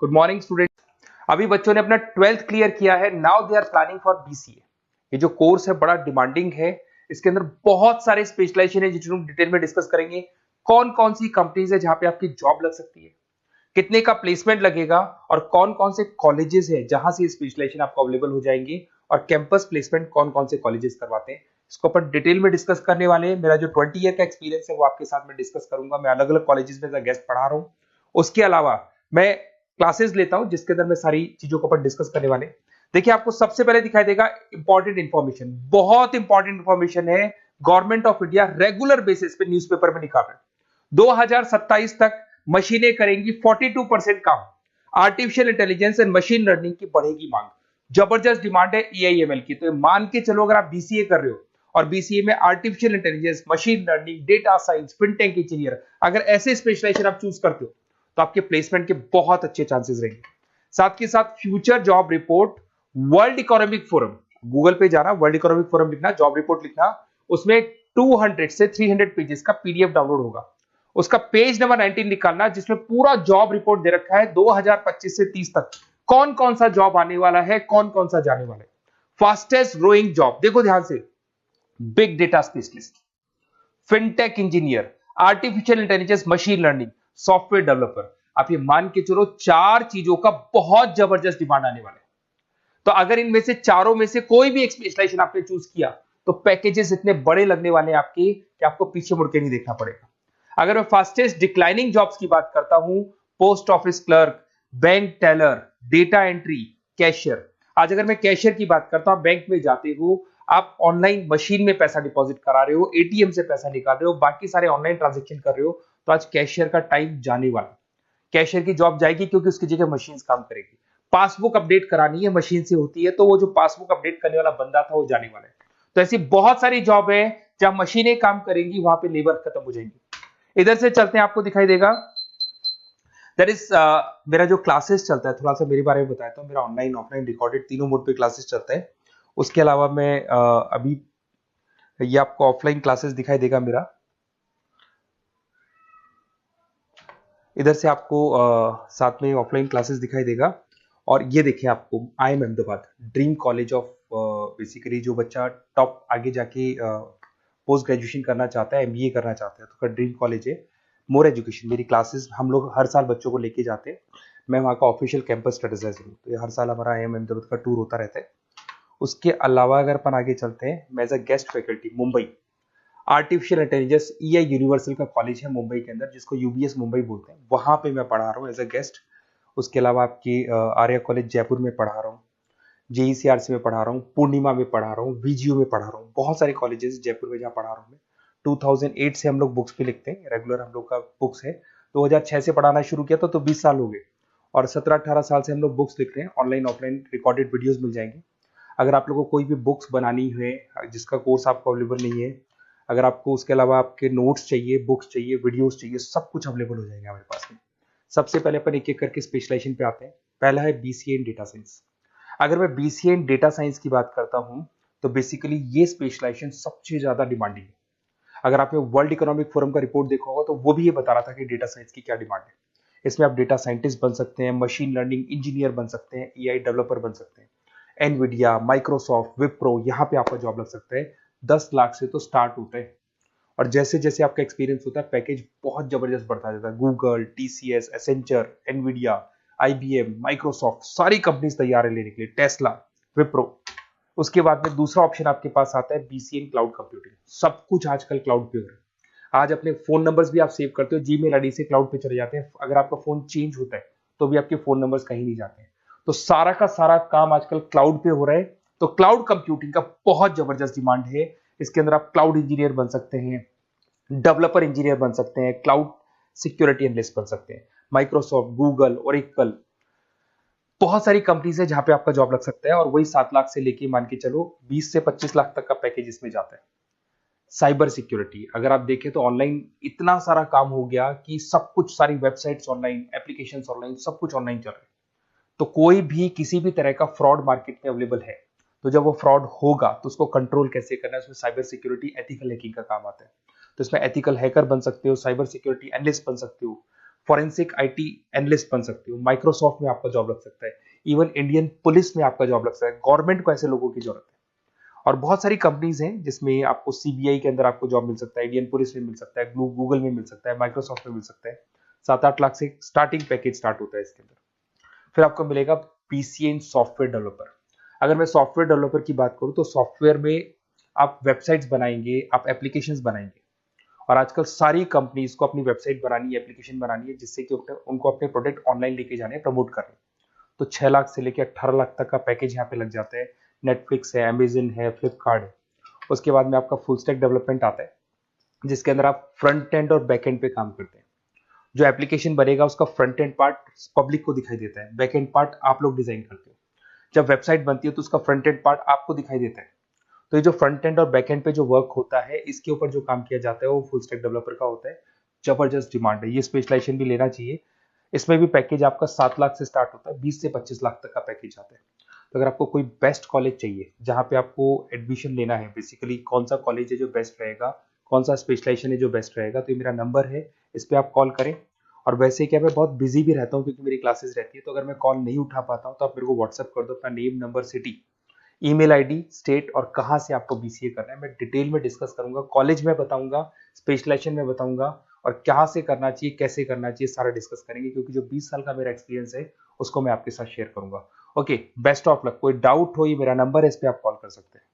Good morning student. अभी बच्चों ने अपना 12th क्लियर किया है, now they are planning for BCA. ये जो कोर्स है बड़ा डिमांडिंग है, इसके अंदर बहुत सारे स्पेशलाइजेशन है जिनको हम डिटेल में डिस्कस करेंगे। कौन कौन सी कंपनीज है जहां पे आपकी जॉब लग सकती है, कितने का प्लेसमेंट लगेगा और कौन कौन से कॉलेजेस है जहां से स्पेशलाइजेशन आपको अवेलेबल हो जाएंगे और कैंपस प्लेसमेंट कौन कौन से कॉलेजेस करवाते हैं, इसको अपन डिटेल में डिस्कस करने वाले हैं। मेरा जो 20 ईयर का एक्सपीरियंस है वो आपके साथ में डिस्कस करूंगा। मैं अलग अलग कॉलेजेस में गेस्ट पढ़ा रहा हूं, उसके अलावा मैं क्लासेस लेता हूं जिसके अंदर मैं सारी चीजों को अपन डिस्कस करने वाले। देखिए, आपको सबसे पहले दिखाई देगा इंपॉर्टेंट इंफॉर्मेशन, बहुत इंपॉर्टेंट इंफॉर्मेशन है। Government of India regular basis पे न्यूज़पेपर में निकाल रहा है 2027 तक मशीनें करेंगी 42% काम। Artificial intelligence and machine learning की बढ़ेगी मांग, जबरदस्त डिमांड है एआईएमएल की। तो मान के चलो, अगर आप बीसीए कर रहे हो और बीसीए में artificial intelligence, machine learning, data science, fintech engineer, अगर ऐसे स्पेशलाइजेशन आप चूज करते हो तो आपके प्लेसमेंट के बहुत अच्छे चांसेस रहेंगे। साथ के साथ future job report, world economic forum, Google पे जाना, वर्ल्ड इकोनॉमिक फोरम लिखना, जॉब रिपोर्ट लिखना, उसमें 200 से 300 पेजेस का पीडीएफ डाउनलोड होगा। उसका पेज नंबर 19 निकालना, जिसमें पूरा जॉब रिपोर्ट दे रखा है 2025 से 30 तक कौन कौन सा जॉब आने वाला है, कौन कौन सा जाने वाला है। फास्टेस्ट ग्रोइंग जॉब देखो ध्यान से, big data specialist, fintech engineer, artificial intelligence, machine learning, software developer. आप ये मान के चलो 4 चीजों का बहुत जबरदस्त डिमांड आने वाला है। तो अगर इनमें से चारों में से कोई भी एक स्पेशलाइजेशन आपने चूज किया तो पैकेजेस इतने बड़े लगने वाले हैं आपके कि आपको पीछे मुड़ के नहीं देखना पड़ेगा। अगर मैं फास्टेस्ट डिक्लाइनिंग जॉब्स की बात करता हूं, post office clerk, bank teller, data entry, cashier. आज अगर मैं कैशियर की बात करता हूं, बैंक में जाते हो, आप ऑनलाइन मशीन में पैसा डिपॉजिट करा रहे हो, एटीएम से पैसा निकाल रहे हो, बाकी सारे ऑनलाइन ट्रांजेक्शन कर रहे हो, तो आज कैशियर का टाइम जाने वाला। कैशियर की जॉब जाएगी क्योंकि उसकी जगह मशीन काम करेगी। पासबुक अपडेट करानी है, मशीन से होती है, तो वो जो पासबुक अपडेट करने वाला बंदा था वो जाने वाला है। तो ऐसी बहुत सारी जॉब है जहां मशीनें काम करेंगी, वहां पे लेबर खत्म हो जाएंगी। इधर से चलते हैं, आपको दिखाई देगा दैट इज मेरा जो क्लासेस चलता है, थोड़ा सा मेरे बारे में बताता हूँ। मेरा ऑनलाइन ऑफलाइन रिकॉर्डेड तीनों मोड पे क्लासेस चलता है। उसके अलावा मैं अभी ये आपको ऑफलाइन क्लासेस दिखाई देगा मेरा। इधर से आपको साथ में ऑफलाइन क्लासेस दिखाई देगा। और ये देखिए, आपको IIM Ahmedabad, dream college of, basically जो बच्चा टॉप आगे जाके पोस्ट ग्रेजुएशन करना चाहता है, MBA करना चाहता है, तो का ड्रीम कॉलेज है। मोर एजुकेशन, मेरी क्लासेस हम लोग हर साल बच्चों को लेके जाते हैं। मैं वहाँ का ऑफिशियल कैंपस स्ट्रेटेजाइजर हूँ, तो ये हर साल हमारा IIM अहमदाबाद का टूर होता रहता है। उसके अलावा अगर अपन आगे चलते हैं, मैं as a guest faculty Mumbai artificial intelligence EI universal का कॉलेज है मुंबई के अंदर, जिसको UBS मुंबई बोलते हैं, वहां पे मैं पढ़ा रहा हूँ एज अ गेस्ट। उसके अलावा आपकी आर्या कॉलेज जयपुर में पढ़ा रहा हूँ, JECRC में पढ़ा रहा हूँ, पूर्णिमा में पढ़ा रहा हूँ, VGU में पढ़ा रहा हूँ। बहुत सारे कॉलेजेस जयपुर में जहाँ पढ़ा रहा हूँ मैं। 2008 से हम लोग बुक्स पे लिखते हैं, रेगुलर हम लोग का बुक्स है। 2006 से पढ़ाना शुरू किया तो 20 साल हो गए, और 17-18 साल से हम लोग बुक्स लिख रहे हैं। ऑनलाइन ऑफलाइन रिकॉर्डेड वीडियोस मिल जाएंगे। अगर आप लोगों को कोई भी बुक्स बनानी है जिसका कोर्स आपको अवेलेबल नहीं है, अगर आपको उसके अलावा आपके नोट्स चाहिए, बुक्स चाहिए, वीडियोस चाहिए, सब कुछ अवेलेबल हो जाएगा हमारे पास में। सबसे पहले अपन एक एक करके स्पेशलाइजेशन पे आते हैं। पहला है BCA इन डेटा साइंस। अगर मैं BCA इन डेटा साइंस की बात करता हूं तो बेसिकली ये स्पेशलाइजेशन सबसे ज्यादा डिमांडिंग है। अगर आपने वर्ल्ड इकोनॉमिक फोरम का रिपोर्ट देखा होगा तो वो भी ये बता रहा था कि डेटा साइंस की क्या डिमांड है। इसमें आप डेटा साइंटिस्ट बन सकते हैं, मशीन लर्निंग इंजीनियर बन सकते हैं, AI डेवलपर बन सकते हैं। एनवीडिया, माइक्रोसॉफ्ट, विप्रो, यहाँ पे आपका जॉब लग सकता है। 10 लाख से तो स्टार्ट होता है, और जैसे जैसे आपका एक्सपीरियंस होता है पैकेज बहुत जबरदस्त बढ़ता जाता है। Google, TCS, Accenture, Nvidia, IBM, Microsoft, सारी कंपनीज तैयार है लेने के लिए, टेस्ला, विप्रो। उसके बाद में दूसरा ऑप्शन आपके पास आता है BCA इन क्लाउड कंप्यूटिंग। सब कुछ आजकल क्लाउड पे हो रहा है। आज अपने फोन नंबर्स भी आप सेव करते हो, जीमेल आईडी से क्लाउड पे चले जाते हैं। अगर आपका फोन चेंज होता है तो भी आपके फोन नंबर्स कहीं नहीं जाते हैं। तो सारा का सारा काम आजकल क्लाउड पे हो रहा है। तो क्लाउड कंप्यूटिंग का बहुत जबरदस्त डिमांड है। इसके अंदर आप क्लाउड इंजीनियर बन सकते हैं, डेवलपर इंजीनियर बन सकते हैं, क्लाउड सिक्योरिटी एनालिस्ट बन सकते हैं। माइक्रोसॉफ्ट, गूगल, ओरेकल, बहुत सारी कंपनीज है जहां पे आपका जॉब लग सकता है। और वही 7 लाख से लेके मान के चलो 20 से 25 लाख तक का पैकेज इसमें जाता है। साइबर सिक्योरिटी, अगर आप देखें तो ऑनलाइन इतना सारा काम हो गया कि सब कुछ, सारी वेबसाइट्स ऑनलाइन, एप्लीकेशंस ऑनलाइन, सब कुछ ऑनलाइन चल रहा है। तो कोई भी किसी भी तरह का फ्रॉड मार्केट में अवेलेबल है, तो जब वो फ्रॉड होगा तो उसको कंट्रोल कैसे करना है, उसमें साइबर सिक्योरिटी, एथिकल हैकिंग का काम आता है। तो इसमें एथिकल हैकर बन सकते हो, साइबर सिक्योरिटी एनालिस्ट बन सकते हो, फॉरेंसिक आईटी एनालिस्ट बन सकते हो, माइक्रोसॉफ्ट में आपका जॉब लग सकता है, इवन इंडियन पुलिस में आपका जॉब लग सकता है। गवर्नमेंट को ऐसे लोगों की जरूरत है। और बहुत सारी कंपनीज हैं जिसमें आपको सीबीआई के अंदर आपको जॉब मिल सकता है, इंडियन पुलिस में मिल सकता है, गूगल में मिल सकता है, माइक्रोसॉफ्ट में मिल सकता है। 7-8 लाख से स्टार्टिंग पैकेज स्टार्ट होता है इसके अंदर। फिर आपको मिलेगा पीसीए इन सॉफ्टवेयर डेवलपर। अगर मैं सॉफ्टवेयर डेवलपर की बात करूं तो सॉफ्टवेयर में आप वेबसाइट्स बनाएंगे, आप एप्लीकेशंस बनाएंगे। और आजकल सारी कंपनीज को अपनी वेबसाइट बनानी है, एप्लीकेशन बनानी है, जिससे कि उनको अपने प्रोडक्ट ऑनलाइन लेके जाने हैं, प्रमोट करने। तो 6 लाख से लेकर 18 लाख तक का पैकेज यहाँ पे लग जाता है। नेटफ्लिक्स है, अमेजन है, फ्लिपकार्ट है। उसके बाद में आपका फुल स्टैक डेवलपमेंट आता है, जिसके अंदर आप फ्रंट एंड और बैक एंड पे काम करते हैं। जो एप्लीकेशन बनेगा उसका फ्रंट एंड पार्ट पब्लिक को दिखाई देता है, बैक एंड पार्ट आप लोग डिजाइन करते हो। जब वेबसाइट बनती है तो उसका फ्रंट एंड पार्ट आपको दिखाई देता है। तो ये जो फ्रंट एंड और बैक एंड पे जो वर्क होता है, इसके ऊपर जो काम किया जाता है वो फुल स्टैक डेवलपर का होता है। जबरदस्त डिमांड है, ये स्पेशलाइजेशन भी लेना चाहिए। इसमें भी पैकेज आपका 7 लाख से स्टार्ट होता है, 20 से 25 लाख तक का पैकेज आता है। तो अगर आपको कोई बेस्ट कॉलेज चाहिए जहाँ पे आपको एडमिशन लेना है, बेसिकली कौन सा कॉलेज है जो बेस्ट रहेगा, कौन सा स्पेशलाइजेशन है जो बेस्ट रहेगा, तो ये मेरा नंबर है, इस पर आप कॉल करें। और वैसे क्या, मैं बहुत बिजी भी रहता हूँ क्योंकि मेरी क्लासेस रहती है, तो अगर मैं कॉल नहीं उठा पाता हूँ तो आप मेरे को व्हाट्सअप कर दो अपना name, number, city, email ID, state और कहाँ से आपको बीसीए करना है। मैं डिटेल में डिस्कस करूंगा, कॉलेज में बताऊंगा, स्पेशलाइजेशन में बताऊंगा, और कहाँ से करना चाहिए, कैसे करना चाहिए, सारा डिस्कस करेंगे, क्योंकि जो 20 साल का मेरा एक्सपीरियंस है उसको मैं आपके साथ शेयर करूंगा। Okay, best of luck. कोई डाउट हो, ये मेरा नंबर है, इस पे आप कॉल कर सकते हैं।